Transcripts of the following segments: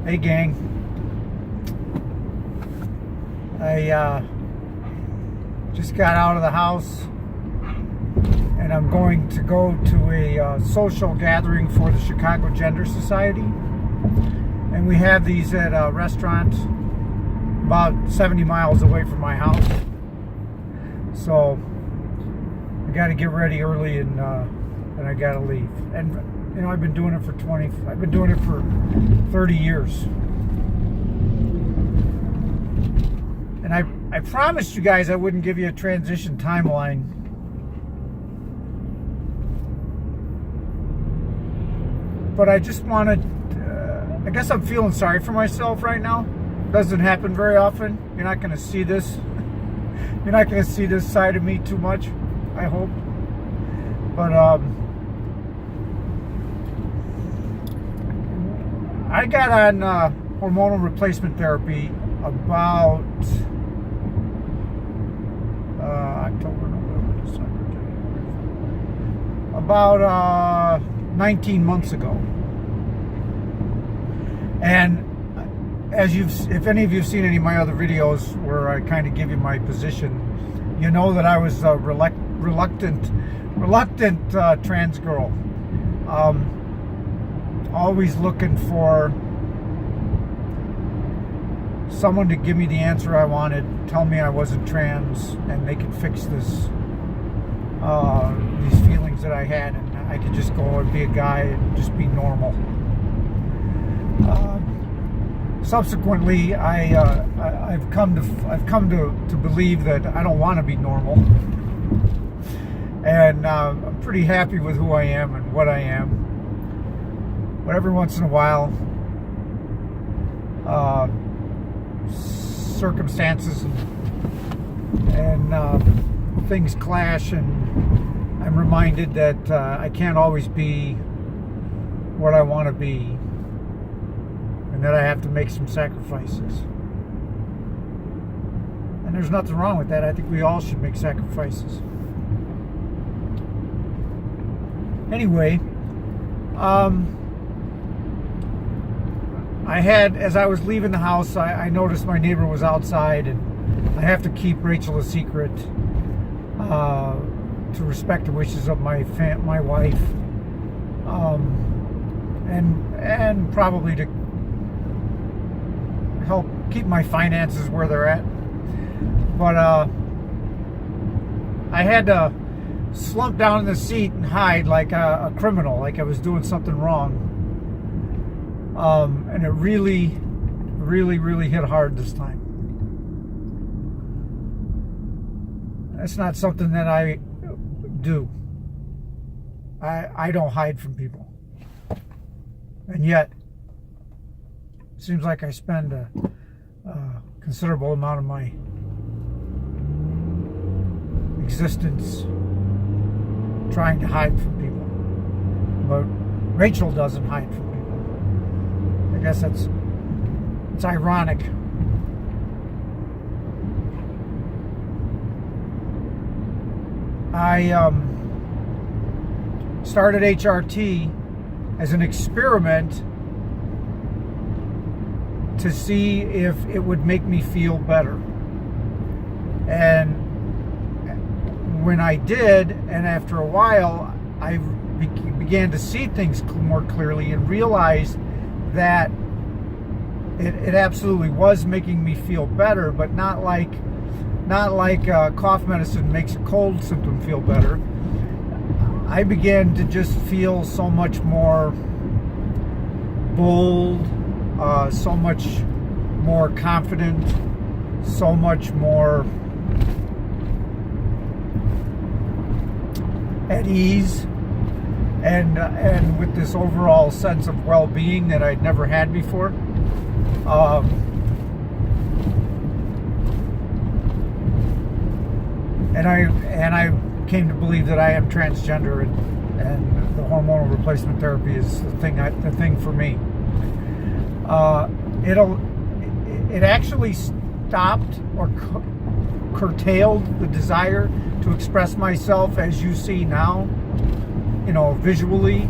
Hey gang, I just got out of the house and I'm going to go to a social gathering for the Chicago Gender Society, and we have these at a restaurant about 70 miles away from my house, so I got to get ready early and I got to leave. And you know, I've been doing it for 30 years. And I promised you guys I wouldn't give you a transition timeline. But I just wanted, I guess I'm feeling sorry for myself right now. Doesn't happen very often. You're not going to see this. You're not going to see this side of me too much, I hope. But I got on hormonal replacement therapy about October, November, December, January, about 19 months ago. And if any of you have seen any of my other videos where I kind of give you my position, you know that I was a reluctant trans girl. Always looking for someone to give me the answer I wanted, tell me I wasn't trans, and they could fix these feelings that I had, and I could just go and be a guy and just be normal. Subsequently, I've come to believe that I don't want to be normal, and I'm pretty happy with who I am and what I am. But every once in a while, circumstances and things clash, and I'm reminded that I can't always be what I want to be, and that I have to make some sacrifices. And there's nothing wrong with that. I think we all should make sacrifices. Anyway, as I was leaving the house, I noticed my neighbor was outside, and I have to keep Rachel a secret to respect the wishes of my wife, and probably to help keep my finances where they're at. But I had to slump down in the seat and hide like a criminal, like I was doing something wrong. And it really hit hard this time. That's not something that I do. I don't hide from people. And yet, it seems like I spend a considerable amount of my existence trying to hide from people. But Rachel doesn't hide from people. I guess it's ironic. I started HRT as an experiment to see if it would make me feel better. And when I did, and after a while, I began to see things more clearly and realized that it absolutely was making me feel better, but not like cough medicine makes a cold symptom feel better. I began to just feel so much more bold, so much more confident, so much more at ease, and with this overall sense of well-being that I'd never had before. And I came to believe that I am transgender, and the hormonal replacement therapy is the thing for me. It actually stopped or curtailed the desire to express myself as you see now, you know, visually.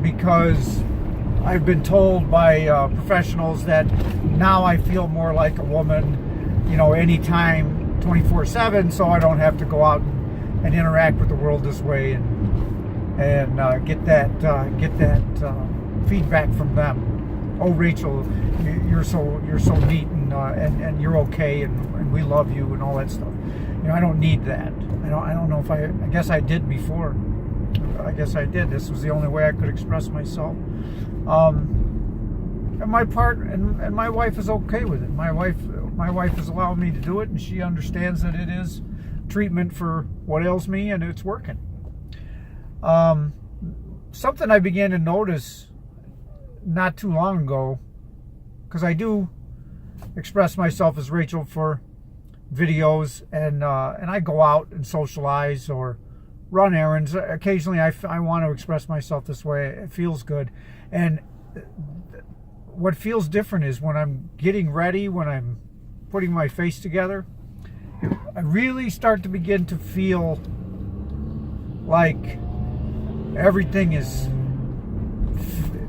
because I've been told by professionals that now I feel more like a woman, anytime, 24/7, so I don't have to go out and interact with the world this way and get that feedback from them. Oh, Rachel, you're so neat and you're okay and we love you and all that stuff. I don't need that. I don't know if I guess I did before. I guess I did. This was the only way I could express myself. And my wife is okay with it. My wife is allowing me to do it, and she understands that it is treatment for what ails me, and it's working. Something I began to notice not too long ago, because I do express myself as Rachel for videos, and I go out and socialize or run errands. Occasionally I want to express myself this way. It feels good. And what feels different is when I'm getting ready, when I'm putting my face together, I really start to begin to feel like everything is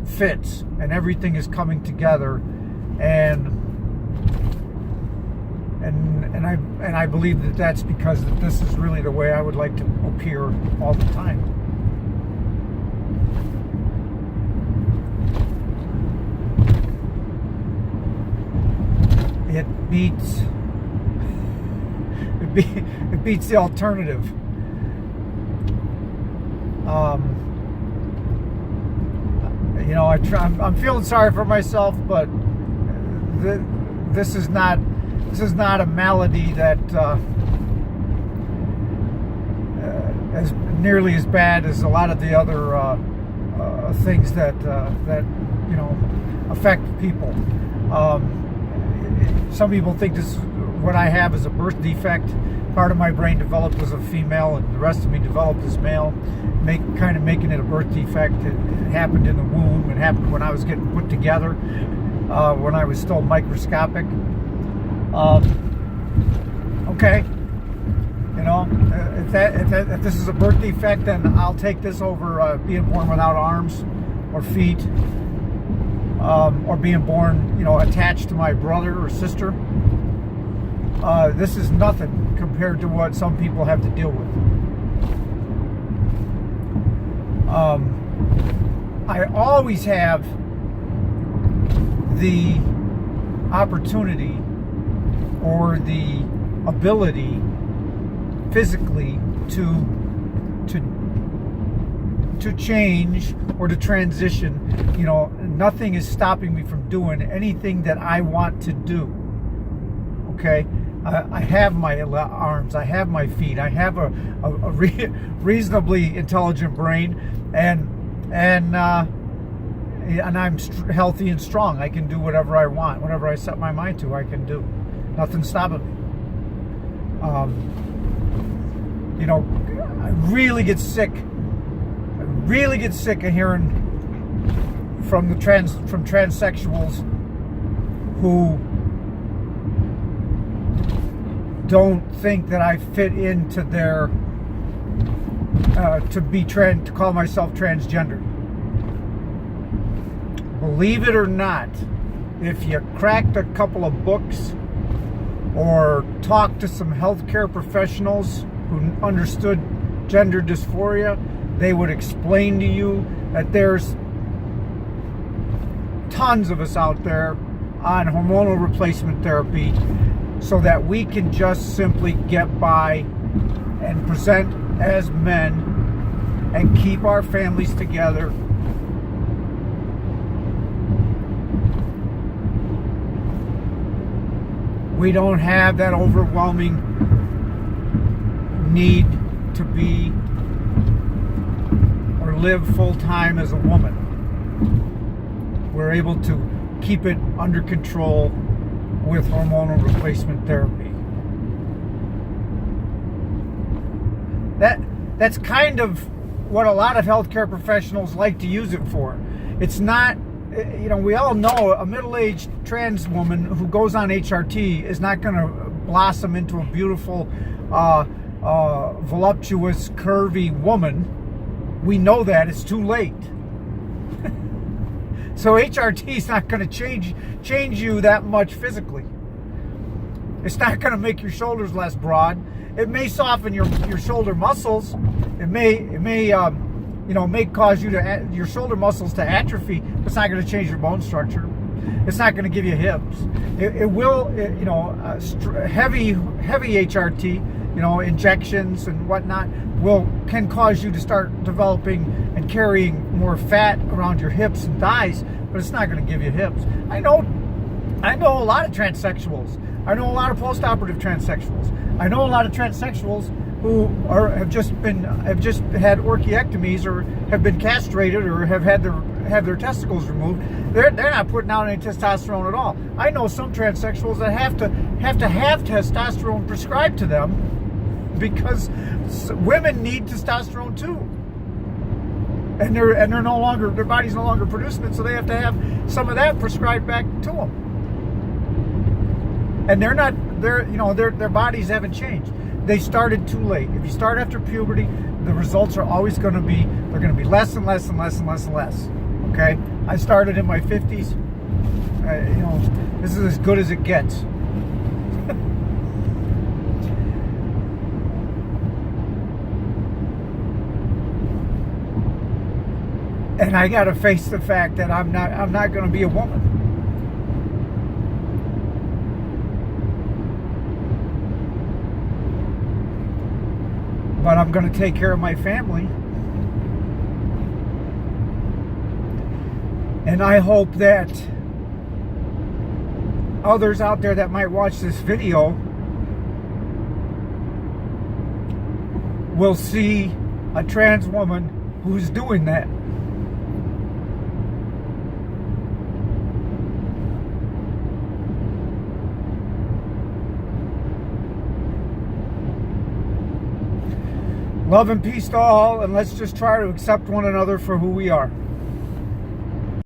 fits and everything is coming together, and I believe that that's because this is really the way I would like to appear all the time. It beats the alternative. I'm feeling sorry for myself, but this is not a malady that as nearly as bad as a lot of the other things that affect people. Some people think what I have is a birth defect. Part of my brain developed as a female, and the rest of me developed as male, making it a birth defect. It happened in the womb. It happened when I was getting put together, when I was still microscopic. Okay, if this is a birth defect, then I'll take this over being born without arms or feet, or being born, attached to my brother or sister. This is nothing compared to what some people have to deal with. I always have the opportunity or the ability physically to change or to transition. Nothing is stopping me from doing anything that I want to do. Okay, I have my arms, I have my feet, I have a reasonably intelligent brain, and I'm healthy and strong. I can do whatever I want, whatever I set my mind to, I can do. Nothing's stopping me. I really get sick. Of hearing from transsexuals who don't think that I fit into their to call myself transgender. Believe it or not, if you cracked a couple of books or talked to some healthcare professionals who understood gender dysphoria, they would explain to you that there's tons of us out there on hormonal replacement therapy so that we can just simply get by and present as men and keep our families together. We don't have that overwhelming need to be or live full-time as a woman. We're able to keep it under control with hormonal replacement therapy. That's kind of what a lot of healthcare professionals like to use it for. It's not, we all know a middle-aged trans woman who goes on HRT is not going to blossom into a beautiful, voluptuous, curvy woman. We know that. It's too late. So HRT is not going to change you that much physically. It's not going to make your shoulders less broad. It may soften your shoulder muscles. It may cause your shoulder muscles to atrophy. But it's not going to change your bone structure. It's not going to give you hips. It will, heavy HRT, injections and whatnot can cause you to start developing and carrying more fat around your hips and thighs, but it's not going to give you hips. I know a lot of transsexuals. I know a lot of post-operative transsexuals. I know a lot of transsexuals who have just had orchiectomies or have been castrated or have had their testicles removed. They're not putting out any testosterone at all. I know some transsexuals that have to have testosterone prescribed to them because women need testosterone too, and their body's no longer producing it, so they have to have some of that prescribed back to them. And their bodies haven't changed. They started too late. If you start after puberty, the results are always going to be less and less and less and less and less. Okay, I started in my 50s. This is as good as it gets. And I got to face the fact that I'm not going to be a woman. But I'm going to take care of my family. And I hope that others out there that might watch this video will see a trans woman who's doing that. Love and peace to all, and let's just try to accept one another for who we are.